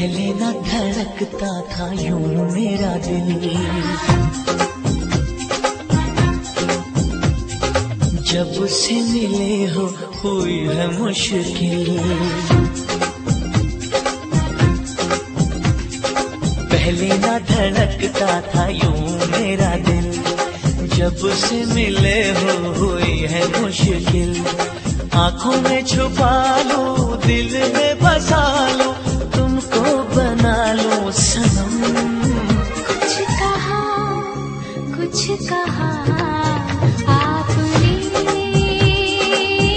पहले न धड़कता था यूं मेरा दिल, जब से मिले हो हुई है मुश्किल। पहले न धड़कता था यूं मेरा दिल, जब से मिले हो हुई है मुश्किल। आंखों में छुपा लो, दिल में बसा लो, तुमको बना लो सनम। कुछ कहा